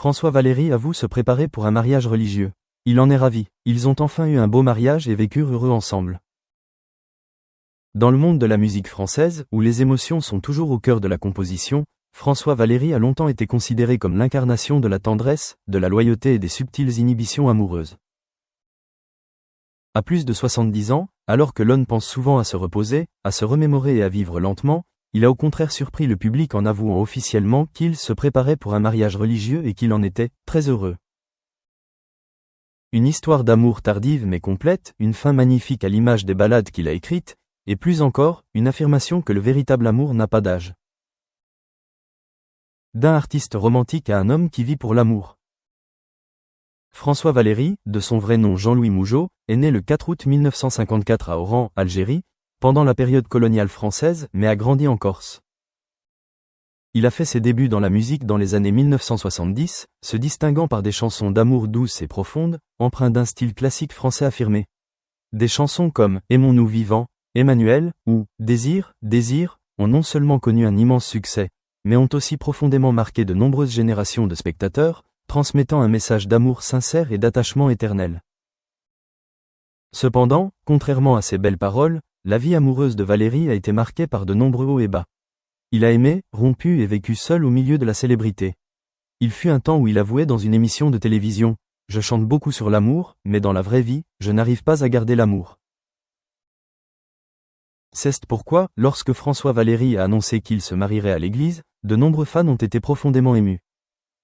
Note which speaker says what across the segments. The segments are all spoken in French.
Speaker 1: François Valéry avoue se préparer pour un mariage religieux. Il en est ravi, ils ont enfin eu un beau mariage et vécurent heureux ensemble. Dans le monde de la musique française, où les émotions sont toujours au cœur de la composition, François Valéry a longtemps été considéré comme l'incarnation de la tendresse, de la loyauté et des subtiles inhibitions amoureuses. À plus de 70 ans, alors que l'homme pense souvent à se reposer, à se remémorer et à vivre lentement, il a au contraire surpris le public en avouant officiellement qu'il se préparait pour un mariage religieux et qu'il en était très heureux. Une histoire d'amour tardive mais complète, une fin magnifique à l'image des ballades qu'il a écrites, et plus encore, une affirmation que le véritable amour n'a pas d'âge. D'un artiste romantique à un homme qui vit pour l'amour. François Valéry, de son vrai nom Jean-Louis Mougeot, est né le 4 août 1954 à Oran, Algérie, pendant la période coloniale française, mais a grandi en Corse. Il a fait ses débuts dans la musique dans les années 1970, se distinguant par des chansons d'amour douces et profondes, empreintes d'un style classique français affirmé. Des chansons comme « Aimons-nous vivants », « Emmanuel » ou « Désir, Désir » ont non seulement connu un immense succès, mais ont aussi profondément marqué de nombreuses générations de spectateurs, transmettant un message d'amour sincère et d'attachement éternel. Cependant, contrairement à ces belles paroles, la vie amoureuse de Valéry a été marquée par de nombreux hauts et bas. Il a aimé, rompu et vécu seul au milieu de la célébrité. Il fut un temps où il avouait dans une émission de télévision « Je chante beaucoup sur l'amour, mais dans la vraie vie, je n'arrive pas à garder l'amour ». C'est pourquoi, lorsque François Valéry a annoncé qu'il se marierait à l'église, de nombreux fans ont été profondément émus.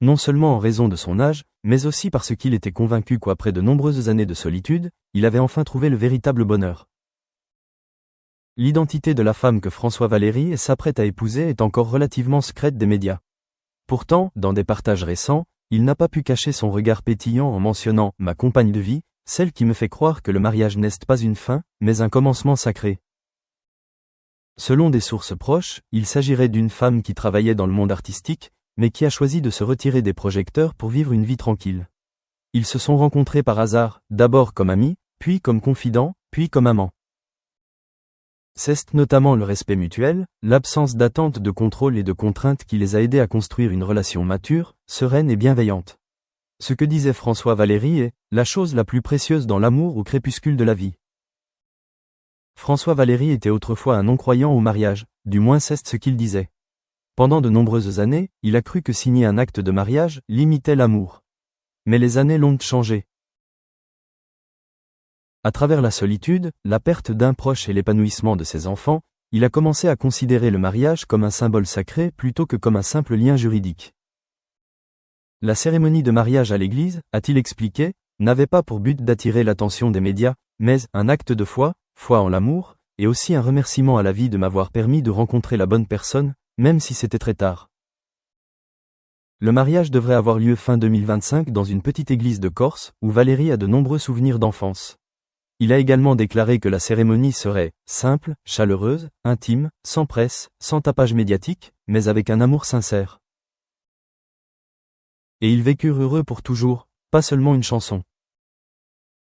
Speaker 1: Non seulement en raison de son âge, mais aussi parce qu'il était convaincu qu'après de nombreuses années de solitude, il avait enfin trouvé le véritable bonheur. L'identité de la femme que François Valéry s'apprête à épouser est encore relativement secrète des médias. Pourtant, dans des partages récents, il n'a pas pu cacher son regard pétillant en mentionnant « ma compagne de vie », celle qui me fait croire que le mariage n'est pas une fin, mais un commencement sacré. Selon des sources proches, il s'agirait d'une femme qui travaillait dans le monde artistique, mais qui a choisi de se retirer des projecteurs pour vivre une vie tranquille. Ils se sont rencontrés par hasard, d'abord comme amis, puis comme confidents, puis comme amants. C'est notamment le respect mutuel, l'absence d'attente de contrôle et de contraintes qui les a aidés à construire une relation mature, sereine et bienveillante. Ce que disait François Valéry est « la chose la plus précieuse dans l'amour au crépuscule de la vie ». François Valéry était autrefois un non-croyant au mariage, du moins c'est ce qu'il disait. Pendant de nombreuses années, il a cru que signer un acte de mariage limitait l'amour. Mais les années l'ont changé. À travers la solitude, la perte d'un proche et l'épanouissement de ses enfants, il a commencé à considérer le mariage comme un symbole sacré plutôt que comme un simple lien juridique. La cérémonie de mariage à l'église, a-t-il expliqué, n'avait pas pour but d'attirer l'attention des médias, mais un acte de foi en l'amour, et aussi un remerciement à la vie de m'avoir permis de rencontrer la bonne personne, même si c'était très tard. Le mariage devrait avoir lieu fin 2025 dans une petite église de Corse, où Valéry a de nombreux souvenirs d'enfance. Il a également déclaré que la cérémonie serait simple, chaleureuse, intime, sans presse, sans tapage médiatique, mais avec un amour sincère. Et ils vécurent heureux pour toujours, pas seulement une chanson.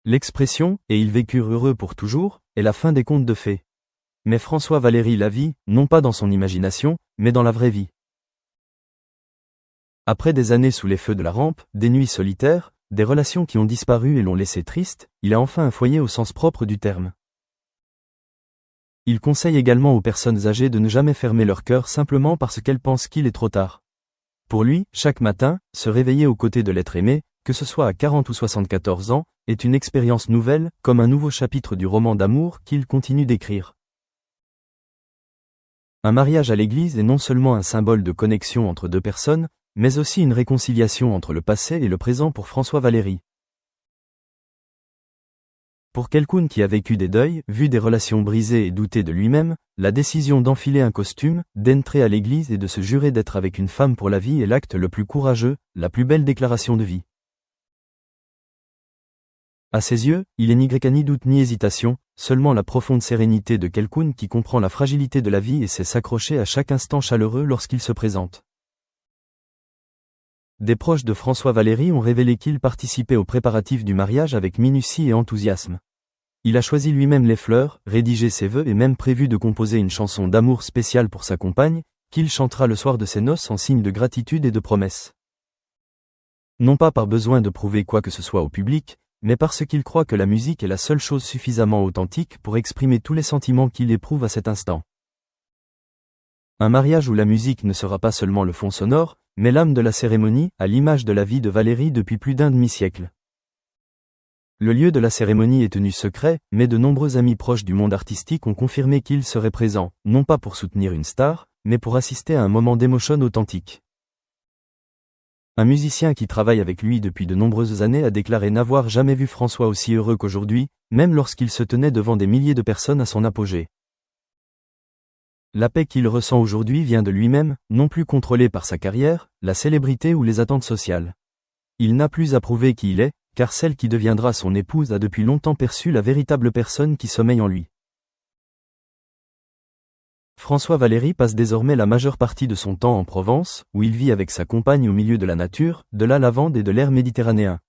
Speaker 1: L'expression « et ils vécurent heureux pour toujours » est la fin des contes de fées. Mais François Valéry la vit, non pas dans son imagination, mais dans la vraie vie. Après des années sous les feux de la rampe, des nuits solitaires, des relations qui ont disparu et l'ont laissé triste, il a enfin un foyer au sens propre du terme. Il conseille également aux personnes âgées de ne jamais fermer leur cœur simplement parce qu'elles pensent qu'il est trop tard. Pour lui, chaque matin, se réveiller aux côtés de l'être aimé, que ce soit à 40 ou 74 ans, est une expérience nouvelle, comme un nouveau chapitre du roman d'amour qu'il continue d'écrire. Un mariage à l'église est non seulement un symbole de connexion entre deux personnes, mais aussi une réconciliation entre le passé et le présent pour François Valéry. Pour quelqu'un qui a vécu des deuils, vu des relations brisées et douté de lui-même, la décision d'enfiler un costume, d'entrer à l'église et de se jurer d'être avec une femme pour la vie est l'acte le plus courageux, la plus belle déclaration de vie. À ses yeux, il n'y a ni doute ni hésitation, seulement la profonde sérénité de quelqu'un qui comprend la fragilité de la vie et sait s'accrocher à chaque instant chaleureux lorsqu'il se présente. Des proches de François Valéry ont révélé qu'il participait aux préparatifs du mariage avec minutie et enthousiasme. Il a choisi lui-même les fleurs, rédigé ses vœux et même prévu de composer une chanson d'amour spéciale pour sa compagne, qu'il chantera le soir de ses noces en signe de gratitude et de promesse. non pas par besoin de prouver quoi que ce soit au public, mais parce qu'il croit que la musique est la seule chose suffisamment authentique pour exprimer tous les sentiments qu'il éprouve à cet instant. Un mariage où la musique ne sera pas seulement le fond sonore, mais l'âme de la cérémonie, à l'image de la vie de Valérie depuis plus d'un demi-siècle. Le lieu de la cérémonie est tenu secret, mais de nombreux amis proches du monde artistique ont confirmé qu'ils seraient présents, non pas pour soutenir une star, mais pour assister à un moment d'émotion authentique. Un musicien qui travaille avec lui depuis de nombreuses années a déclaré n'avoir jamais vu François aussi heureux qu'aujourd'hui, même lorsqu'il se tenait devant des milliers de personnes à son apogée. La paix qu'il ressent aujourd'hui vient de lui-même, non plus contrôlé par sa carrière, la célébrité ou les attentes sociales. Il n'a plus à prouver qui il est, car celle qui deviendra son épouse a depuis longtemps perçu la véritable personne qui sommeille en lui. François Valéry passe désormais la majeure partie de son temps en Provence, où il vit avec sa compagne au milieu de la nature, de la lavande et de l'air méditerranéen.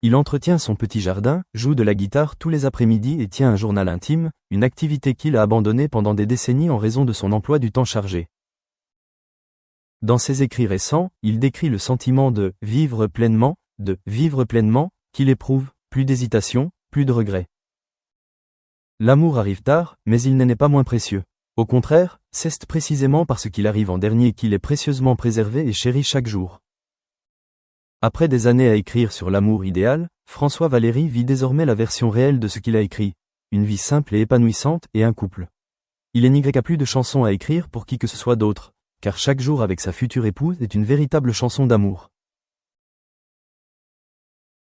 Speaker 1: Il entretient son petit jardin, joue de la guitare tous les après-midi et tient un journal intime, une activité qu'il a abandonnée pendant des décennies en raison de son emploi du temps chargé. Dans ses écrits récents, il décrit le sentiment de « vivre pleinement », qu'il éprouve, plus d'hésitation, plus de regrets. L'amour arrive tard, mais il n'en est pas moins précieux. Au contraire, c'est précisément parce qu'il arrive en dernier qu'il est précieusement préservé et chéri chaque jour. Après des années à écrire sur l'amour idéal, François Valéry vit désormais la version réelle de ce qu'il a écrit. Une vie simple et épanouissante et un couple. Il n'y a plus de chansons à écrire pour qui que ce soit d'autre, car chaque jour avec sa future épouse est une véritable chanson d'amour.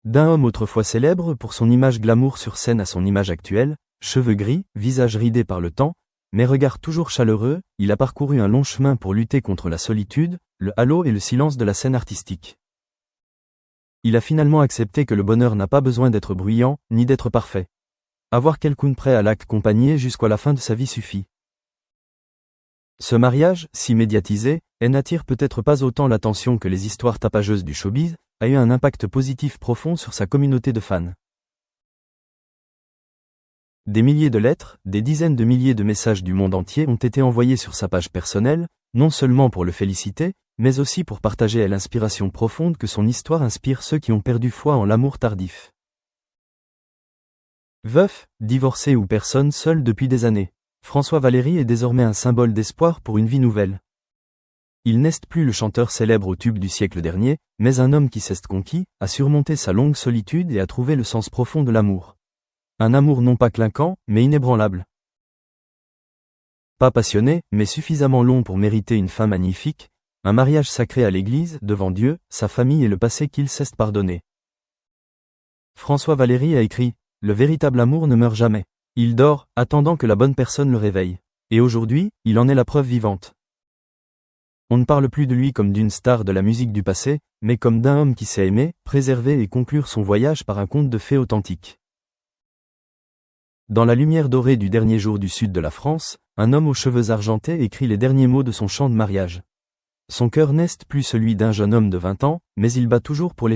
Speaker 1: D'un homme autrefois célèbre pour son image glamour sur scène à son image actuelle, cheveux gris, visage ridé par le temps, mais regard toujours chaleureux, il a parcouru un long chemin pour lutter contre la solitude, le halo et le silence de la scène artistique. Il a finalement accepté que le bonheur n'a pas besoin d'être bruyant, ni d'être parfait. Avoir quelqu'un prêt à l'accompagner jusqu'à la fin de sa vie suffit. Ce mariage, si médiatisé, n'attire peut-être pas autant l'attention que les histoires tapageuses du showbiz, a eu un impact positif profond sur sa communauté de fans. Des milliers de lettres, des dizaines de milliers de messages du monde entier ont été envoyés sur sa page personnelle, non seulement pour le féliciter, mais aussi pour partager l'inspiration profonde que son histoire inspire ceux qui ont perdu foi en l'amour tardif. Veuf, divorcé ou personne seule depuis des années, François Valéry est désormais un symbole d'espoir pour une vie nouvelle. Il n'est plus le chanteur célèbre au tube du siècle dernier, mais un homme qui s'est conquis, a surmonté sa longue solitude et a trouvé le sens profond de l'amour. Un amour non pas clinquant, mais inébranlable. Pas passionné, mais suffisamment long pour mériter une fin magnifique, un mariage sacré à l'église, devant Dieu, sa famille et le passé qu'il sait pardonner. François Valéry a écrit « Le véritable amour ne meurt jamais. Il dort, attendant que la bonne personne le réveille. Et aujourd'hui, il en est la preuve vivante. » On ne parle plus de lui comme d'une star de la musique du passé, mais comme d'un homme qui sait aimer, préserver et conclure son voyage par un conte de fées authentique. Dans la lumière dorée du dernier jour du sud de la France, un homme aux cheveux argentés écrit les derniers mots de son chant de mariage. Son cœur n'est plus celui d'un jeune homme de 20 ans, mais il bat toujours pour les